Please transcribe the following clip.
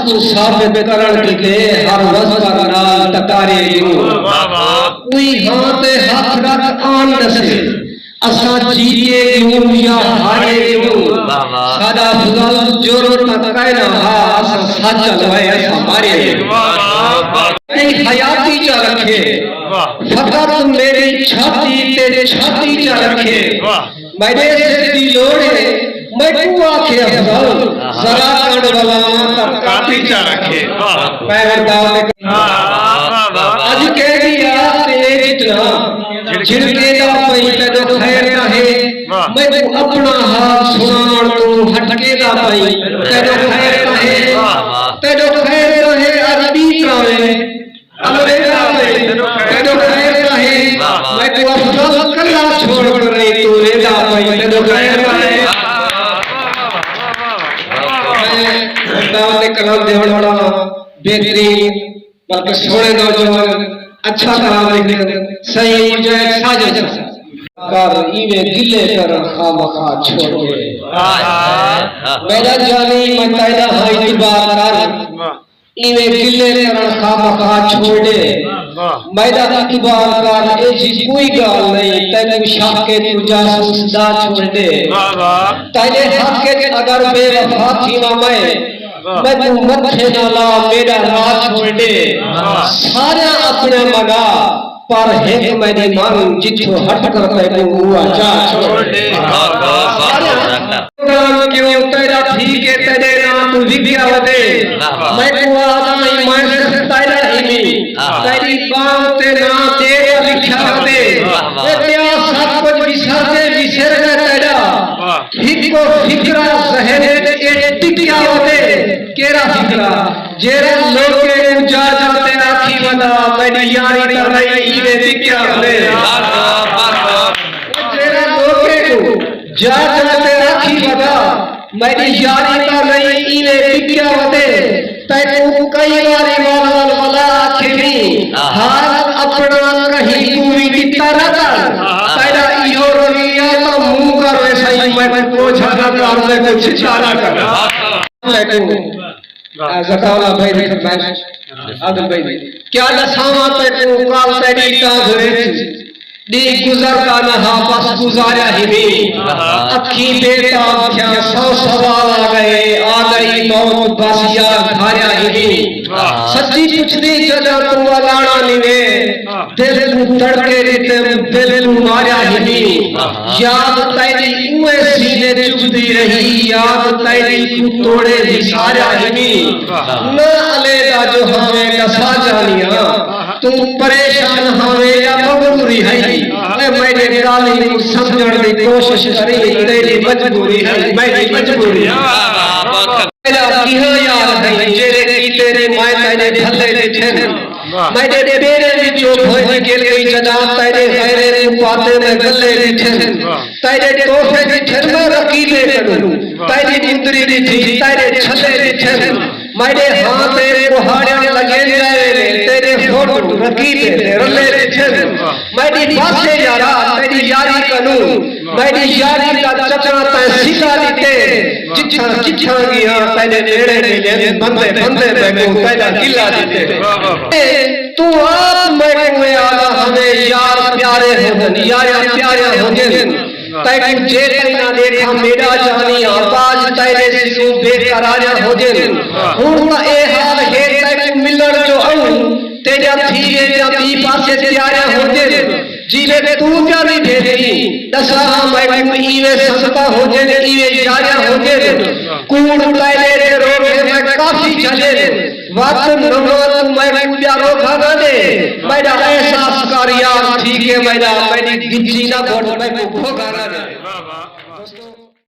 کو ثابت کرن کیتے ہر وزن نال ٹکارے یوں کوئی ہاں تے ہاتھ رکھ آن دسے اساں جیتے یوں یا ہارے یوں سادا فضل جورو تکائنا ہا اساں سچ لوائے اساں مارے نہیں حیاتی چا رکھے فقط میری چھاتی تے چھاتی چا رکھے میرے سے دی لوڑے میں کو آکھے افضل ذرا کڑ والا کاتی چا رکھے پیغمبر دعوت آج کہہ دیا تے جتنا جھڑکے دا پئی تے خیر کہے میں کو اپنا ہاتھ سنان تو ہٹکے دا پئی تے خیر کہے تے خیر کہے عربی کراوے امریکہ میں تے خیر کہے میں کو افضل کلا چھوڑ کر نہیں تو ریدا پئی تے خیر کہے دعوت کلام دیوڑ والا بہترین بلکہ سوڑے نوجوان اچھا کلام لکھنے صحیح مجھے ساجد کر ایوے گلے کر خواہ مخواہ چھوڑ گئے میرا جانی مطائدہ ہائی اتبار کر ایوے گلے کر خواہ مخواہ چھوڑ گئے میرا اتبار کر ایجی کوئی گال نہیں تینے شاہ کے تجا سسدہ چھوڑ دے تینے حق کے اگر بے وفا تھی میں تو مکھے نالا میرا راہ چھوڑ دے سارا اپنے مگا پر ایک میری مان جتھو ہٹ کر پہلے ہوا جا چھوڑ دے کیوں تیرا تھی کہ تیرے نام تو وگیا ودے میں کو آدمی میں سے تیرا ہی نہیں تیری بام تے نام تیرا لکھا ودے تیرا سب کچھ بسر دے بسر گئے تیرا ہی کو فکرہ ذہن ایک ٹکیا ودے کیرا فکرہ جیرا لوگے اجا جاتے آکھی ودا میری یاری کر رہی ایوے ٹکیا ودے جیرا لوگے کو جا جاتے آکھی ودا میری یاری کر رہی ایوے ٹکیا ودے تیکو کئی باری والا والا آکھی نہیں ہاتھ اپنا کہیں کوئی دیتا رہا تیرا ایو رویہ تا منہ کر ویسا ہی میں کو جھانا کر میں کچھ چارہ کرنا زکاولا بھائی دیکھت میں آدم بھائی کیا لساما تیکو کال تیری تاز ریچ دی گزر کا نہا پس گزاریا ہی بھی اکھی بیٹا کیا سو سوال آگئے آگئی موت بس یاد دھاریا ہی بھی سچی پچھ دی جدا تو والانا نیوے دل تو تڑکے دیتے دل تو ماریا ہی بھی یاد تیری اوے سینے چپ دی رہی یاد تیری کو توڑے ہی ساریا ہی بھی نہ علیدہ جو ہمیں کسا جانیا تم پریشان ہمیں یا مغروری ہے میرے گالی کو سمجھن دی کوشش کری تیری مجبوری ہے میری مجبوری ہے میرا کیہاں یاد ہے جیرے کی تیرے مائے تیرے بھلے لٹھن میرے بیرے وچوں بھوئی گل گئی جدا تیرے غیرے کو پاتے میں گلے لٹھن تیرے توفے لٹھن میں رکیلے کروں تیری مندری لٹھی تیرے چھلے لٹھن میرے ہاں تیرے بہاڑے لگے جائے تیرے فوٹو رکیلے رلے لٹھن میری باسے یارا تیری یاری کنوں میری یاری کا چچا تے سکھا دیتے چچھا گیا تیرے نیڑے نیڑے بندے بندے بیٹھو تیرا گلا دیتے تو آپ میں آگا ہمیں یار پیارے ہوں یار پیارے ہوں تیکو جیتے نہ دیکھا میرا جانی آباز تیرے سنو بے قراریا ہو جن ہوں کا اے حال ہے تیکو ملن جو ہوں تیرا تھیرے جا بی پاسے تیاریا ہو جن جیلے تو پیاری بھیجی دسا میں کو ایوے سستا ہو جن ایوے جاریا ہو جن کوڑ تیرے دے روگے میں کافی چلے وقت نمات میں کو پیارو کھانا دے میرا احساس کاریا ٹھیک ہے میری گنجی نہ بھوٹ میں کو بھوگانا